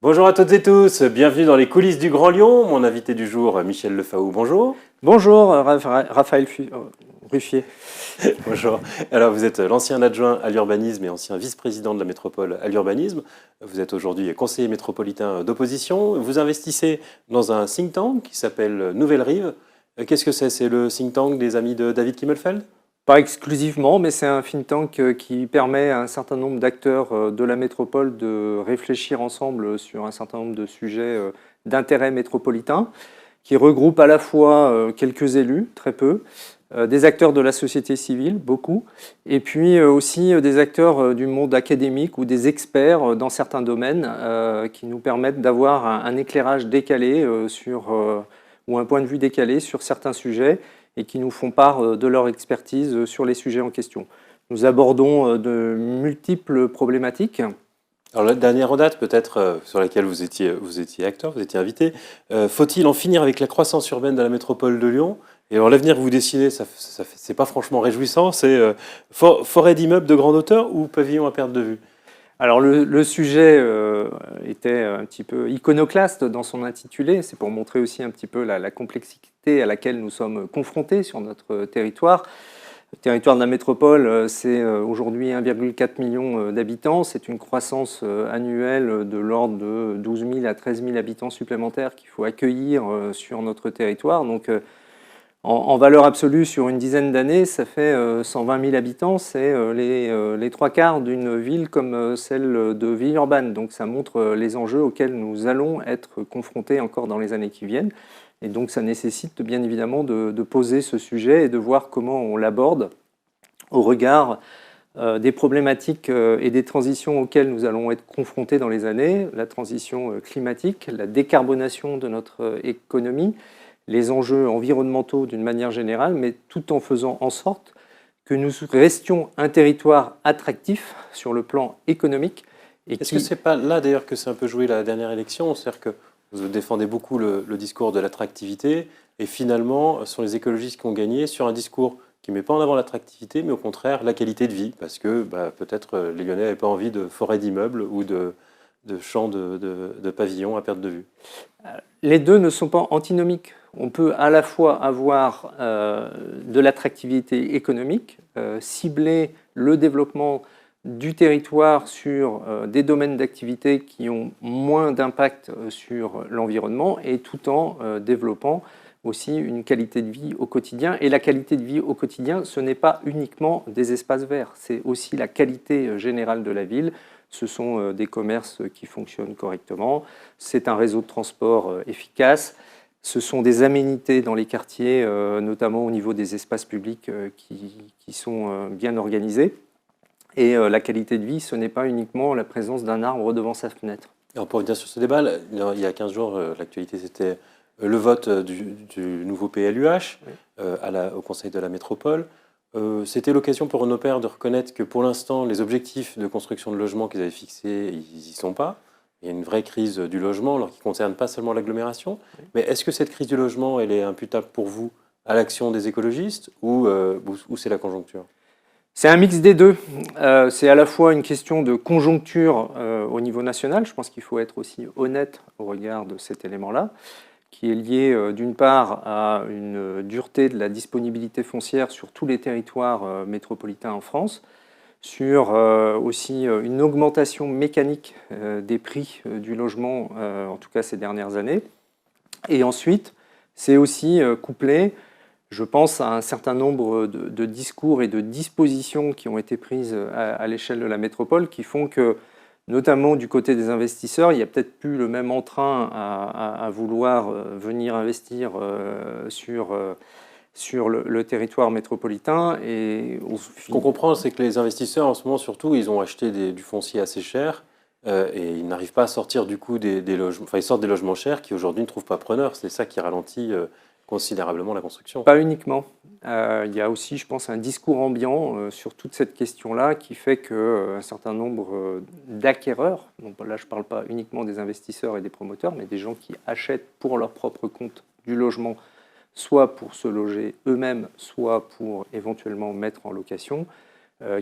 Bonjour à toutes et tous, bienvenue dans les coulisses du Grand Lyon. Mon invité du jour, Michel Lefaou, bonjour. Bonjour, Raphaël Ruffier. Bonjour. Alors vous êtes l'ancien adjoint à l'urbanisme et ancien vice-président de la métropole à l'urbanisme. Vous êtes aujourd'hui conseiller métropolitain d'opposition. Vous investissez dans un think tank qui s'appelle Nouvelle Rive. Qu'est-ce que c'est? C'est le think tank des amis de David Kimmelfeld? Pas exclusivement, mais c'est un think tank qui permet à un certain nombre d'acteurs de la métropole de réfléchir ensemble sur un certain nombre de sujets d'intérêt métropolitain, qui regroupe à la fois quelques élus, très peu, des acteurs de la société civile, beaucoup, et puis aussi des acteurs du monde académique ou des experts dans certains domaines qui nous permettent d'avoir un éclairage décalé ou un point de vue décalé sur certains sujets et qui nous font part de leur expertise sur les sujets en question. Nous abordons de multiples problématiques. Alors la dernière en date, peut-être sur laquelle vous étiez acteur, vous étiez invité, faut-il en finir avec la croissance urbaine de la métropole de Lyon? Et alors l'avenir que vous dessinez, c'est pas franchement réjouissant, c'est forêt d'immeubles de grande hauteur ou pavillon à perte de vue? Alors le sujet était un petit peu iconoclaste dans son intitulé, c'est pour montrer aussi un petit peu la complexité à laquelle nous sommes confrontés sur notre territoire. Le territoire de la métropole, c'est aujourd'hui 1,4 million d'habitants. C'est une croissance annuelle de l'ordre de 12 000 à 13 000 habitants supplémentaires qu'il faut accueillir sur notre territoire. Donc, en valeur absolue, sur une dizaine d'années, ça fait 120 000 habitants. C'est les trois quarts d'une ville comme celle de Villeurbanne. Donc, ça montre les enjeux auxquels nous allons être confrontés encore dans les années qui viennent. Et donc ça nécessite bien évidemment de poser ce sujet et de voir comment on l'aborde au regard des problématiques et des transitions auxquelles nous allons être confrontés dans les années, la transition climatique, la décarbonation de notre économie, les enjeux environnementaux d'une manière générale, mais tout en faisant en sorte que nous restions un territoire attractif sur le plan économique. Est-ce que c'est pas là d'ailleurs que c'est un peu joué la dernière élection? C'est-à-dire que vous défendez beaucoup le discours de l'attractivité et finalement, ce sont les écologistes qui ont gagné sur un discours qui ne met pas en avant l'attractivité, mais au contraire la qualité de vie, parce que peut-être les Lyonnais n'avaient pas envie de forêts d'immeubles ou de champs de pavillons à perte de vue. Les deux ne sont pas antinomiques. On peut à la fois avoir de l'attractivité économique, cibler le développement du territoire sur des domaines d'activité qui ont moins d'impact sur l'environnement et tout en développant aussi une qualité de vie au quotidien. Et la qualité de vie au quotidien, ce n'est pas uniquement des espaces verts, c'est aussi la qualité générale de la ville. Ce sont des commerces qui fonctionnent correctement, c'est un réseau de transport efficace, ce sont des aménités dans les quartiers, notamment au niveau des espaces publics qui sont bien organisés. Et la qualité de vie, ce n'est pas uniquement la présence d'un arbre devant sa fenêtre. Alors pour revenir sur ce débat, il y a 15 jours, l'actualité c'était le vote du nouveau PLUH Oui. au Conseil de la métropole. C'était l'occasion pour nos pairs de reconnaître que pour l'instant, les objectifs de construction de logements qu'ils avaient fixés, ils n'y sont pas. Il y a une vraie crise du logement, alors qui ne concerne pas seulement l'agglomération. Oui. Mais est-ce que cette crise du logement, elle est imputable pour vous à l'action des écologistes ou c'est la conjoncture? C'est un mix des deux. C'est à la fois une question de conjoncture au niveau national, je pense qu'il faut être aussi honnête au regard de cet élément-là, qui est lié d'une part à une dureté de la disponibilité foncière sur tous les territoires métropolitains en France, sur aussi une augmentation mécanique des prix du logement, en tout cas ces dernières années. Et ensuite, c'est aussi couplé, je pense, à un certain nombre de discours et de dispositions qui ont été prises à l'échelle de la métropole qui font que, notamment du côté des investisseurs, il n'y a peut-être plus le même entrain à vouloir venir investir sur le territoire métropolitain. Et Ce qu'on comprend, c'est que les investisseurs, en ce moment, surtout, ils ont acheté du foncier assez cher et ils n'arrivent pas à sortir du coup des logements. Enfin, ils sortent des logements chers qui aujourd'hui ne trouvent pas preneur. C'est ça qui ralentit considérablement la construction. pas uniquement. Il y a aussi, je pense, un discours ambiant sur toute cette question-là qui fait qu'un certain nombre d'acquéreurs, donc là je ne parle pas uniquement des investisseurs et des promoteurs, mais des gens qui achètent pour leur propre compte du logement, soit pour se loger eux-mêmes, soit pour éventuellement mettre en location,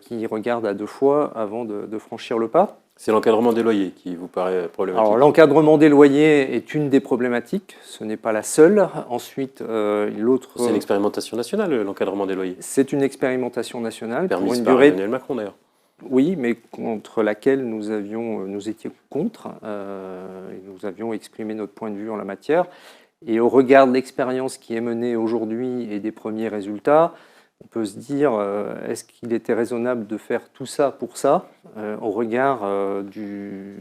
qui regardent à deux fois avant de franchir le pas. C'est l'encadrement des loyers qui vous paraît problématique. Alors l'encadrement des loyers est une des problématiques, ce n'est pas la seule. Ensuite, l'autre... C'est une expérimentation nationale, l'encadrement des loyers. C'est une expérimentation nationale Permise pour une par durée... Emmanuel Macron d'ailleurs. Oui, mais contre laquelle nous étions contre. Et nous avions exprimé notre point de vue en la matière. Et au regard de l'expérience qui est menée aujourd'hui et des premiers résultats, on peut se dire, est-ce qu'il était raisonnable de faire tout ça pour ça, au regard du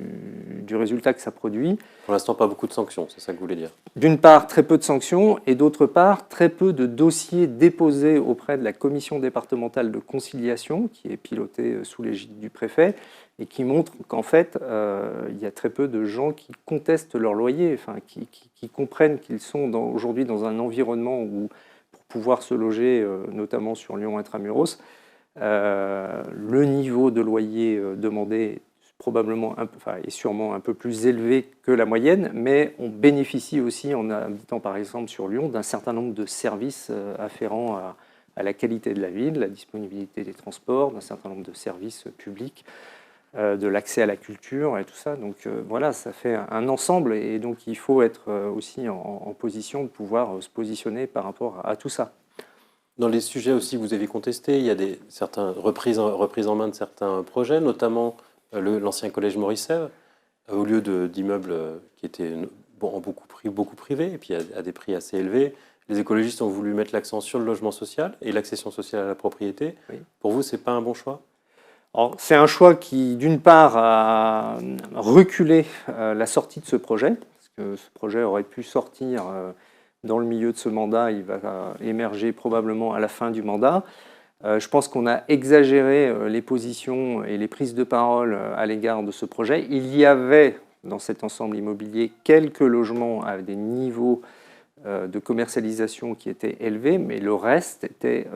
résultat que ça produit? Pour l'instant, pas beaucoup de sanctions, c'est ça que vous voulez dire? D'une part, très peu de sanctions, et d'autre part, très peu de dossiers déposés auprès de la commission départementale de conciliation, qui est pilotée sous l'égide du préfet, et qui montre qu'en fait, il y a très peu de gens qui contestent leur loyer, enfin, qui comprennent qu'ils sont aujourd'hui dans un environnement où, pour pouvoir se loger, notamment sur Lyon intramuros, le niveau de loyer demandé est probablement est sûrement un peu plus élevé que la moyenne, mais on bénéficie aussi, en habitant par exemple sur Lyon, d'un certain nombre de services afférents à la qualité de la ville, la disponibilité des transports, d'un certain nombre de services publics, de l'accès à la culture et tout ça. Donc voilà, ça fait un ensemble, et donc il faut être aussi en position de pouvoir se positionner par rapport à tout ça. Dans les sujets aussi que vous avez contestés, il y a certaines reprises en main de certains projets, notamment l'ancien collège Morisset, au lieu d'immeubles qui étaient beaucoup privés, et puis à des prix assez élevés. Les écologistes ont voulu mettre l'accent sur le logement social et l'accession sociale à la propriété. Oui. Pour vous, ce n'est pas un bon choix? C'est un choix qui, d'une part, a reculé la sortie de ce projet, parce que ce projet aurait pu sortir dans le milieu de ce mandat, il va émerger probablement à la fin du mandat. Je pense qu'on a exagéré les positions et les prises de parole à l'égard de ce projet. Il y avait dans cet ensemble immobilier quelques logements à des niveaux de commercialisation qui étaient élevés, mais le reste était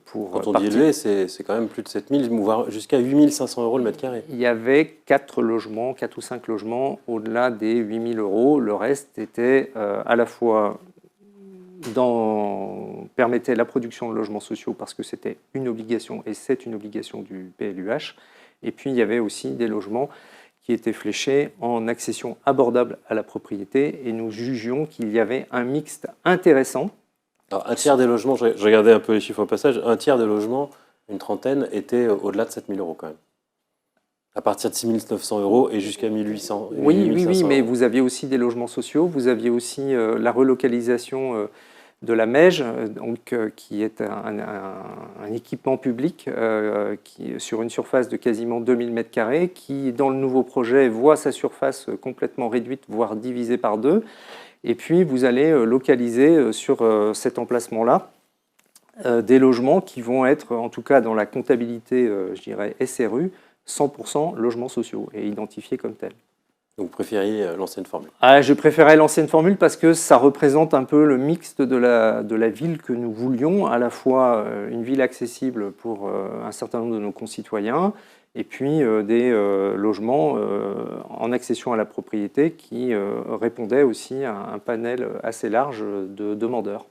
pour... Quand on dit élevé, c'est quand même plus de 7 000, voire jusqu'à 8 500 € le mètre carré. Il y avait 4 ou 5 logements au-delà des 8 000 €. Le reste était à la fois permettait la production de logements sociaux parce que c'était une obligation, et c'est une obligation du PLUH. Et puis il y avait aussi des logements qui étaient fléchés en accession abordable à la propriété, et nous jugions qu'il y avait un mixte intéressant. Alors, un tiers des logements, j'ai regardé un peu les chiffres au passage, un tiers des logements, une trentaine, étaient au-delà de 7 000 € quand même. À partir de 6 900 € et jusqu'à 1 800 €. Oui, mais vous aviez aussi des logements sociaux, vous aviez aussi la relocalisation de la Mège, qui est un équipement public sur une surface de quasiment 2000 m², qui, dans le nouveau projet, voit sa surface complètement réduite, voire divisée par deux. Et puis, vous allez localiser sur cet emplacement-là des logements qui vont être, en tout cas dans la comptabilité, je dirais, SRU, 100% logements sociaux et identifiés comme tels. Donc vous préfériez l'ancienne formule? Je préférais l'ancienne formule parce que ça représente un peu le mixte de la ville que nous voulions, à la fois une ville accessible pour un certain nombre de nos concitoyens, et puis des logements en accession à la propriété qui répondaient aussi à un panel assez large de demandeurs.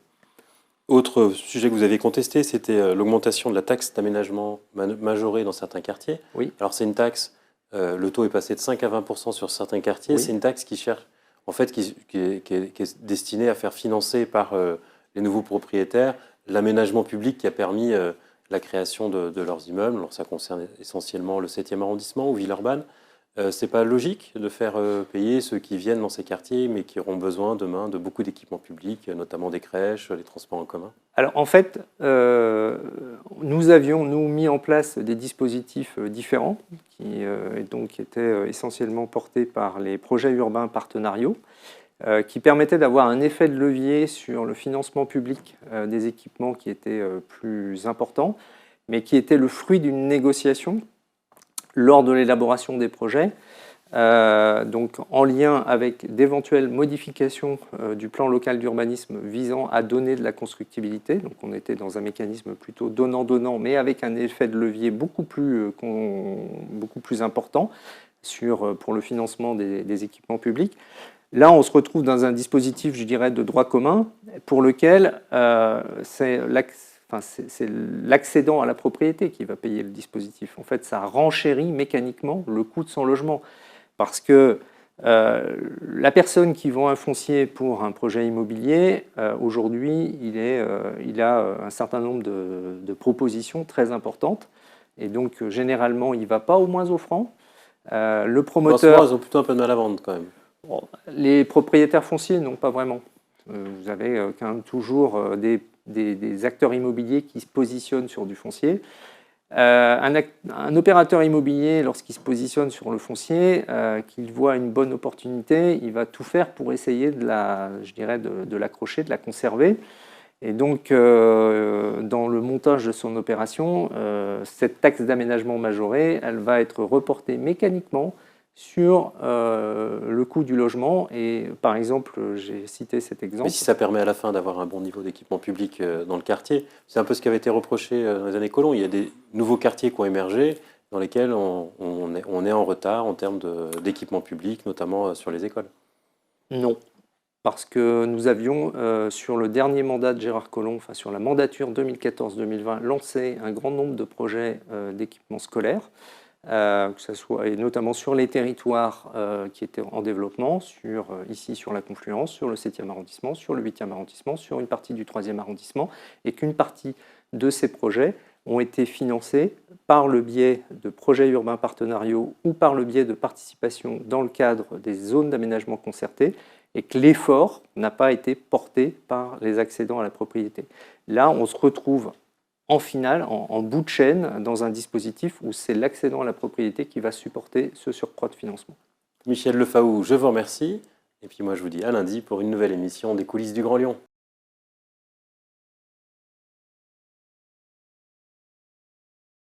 Autre sujet que vous avez contesté, c'était l'augmentation de la taxe d'aménagement majorée dans certains quartiers. Oui. Alors c'est une taxe, le taux est passé de 5 à 20% sur certains quartiers. Oui. C'est une taxe qui cherche, en fait, qui est destinée à faire financer par les nouveaux propriétaires l'aménagement public qui a permis la création de leurs immeubles. Alors ça concerne essentiellement le 7e arrondissement ou Villeurbanne. C'est pas logique de faire payer ceux qui viennent dans ces quartiers, mais qui auront besoin demain de beaucoup d'équipements publics, notamment des crèches, les transports en commun? Alors en fait, nous avions mis en place des dispositifs différents qui étaient essentiellement portés par les projets urbains partenariaux, qui permettaient d'avoir un effet de levier sur le financement public des équipements qui étaient plus importants, mais qui étaient le fruit d'une négociation lors de l'élaboration des projets, donc en lien avec d'éventuelles modifications du plan local d'urbanisme visant à donner de la constructibilité. Donc on était dans un mécanisme plutôt donnant-donnant, mais avec un effet de levier beaucoup plus important pour le financement des équipements publics. Là, on se retrouve dans un dispositif, je dirais, de droit commun, pour lequel c'est l'accédant à la propriété qui va payer le dispositif. En fait, ça renchérit mécaniquement le coût de son logement. Parce que la personne qui vend un foncier pour un projet immobilier, aujourd'hui, il a un certain nombre de propositions très importantes. Et donc, généralement, il ne va pas au moins offrant. Le promoteur... Ils ont plutôt un peu de mal à vendre quand même. Bon, les propriétaires fonciers, non, pas vraiment. Vous avez quand même toujours des acteurs immobiliers qui se positionnent sur du foncier. Un opérateur immobilier, lorsqu'il se positionne sur le foncier, qu'il voit une bonne opportunité, il va tout faire pour essayer de l'accrocher, de la conserver. Et donc, dans le montage de son opération, cette taxe d'aménagement majorée, elle va être reportée mécaniquement sur le coût du logement. Et par exemple, j'ai cité cet exemple. Mais si ça permet à la fin d'avoir un bon niveau d'équipement public dans le quartier, c'est un peu ce qui avait été reproché dans les années Collomb. Il y a des nouveaux quartiers qui ont émergé dans lesquels on est en retard en termes d'équipement public, notamment sur les écoles. Non, parce que nous avions, sur le dernier mandat de Gérard Collomb, enfin sur la mandature 2014-2020, lancé un grand nombre de projets d'équipement scolaire. Que ce soit, et notamment sur les territoires qui étaient en développement, ici sur la Confluence, sur le 7e arrondissement, sur le 8e arrondissement, sur une partie du 3e arrondissement, et qu'une partie de ces projets ont été financés par le biais de projets urbains partenariaux ou par le biais de participation dans le cadre des zones d'aménagement concerté, et que l'effort n'a pas été porté par les accédants à la propriété. Là, on se retrouve en finale, en bout de chaîne, dans un dispositif où c'est l'accédant à la propriété qui va supporter ce surcroît de financement. Michel Lefaou, je vous remercie. Et puis moi, je vous dis à lundi pour une nouvelle émission des coulisses du Grand Lyon.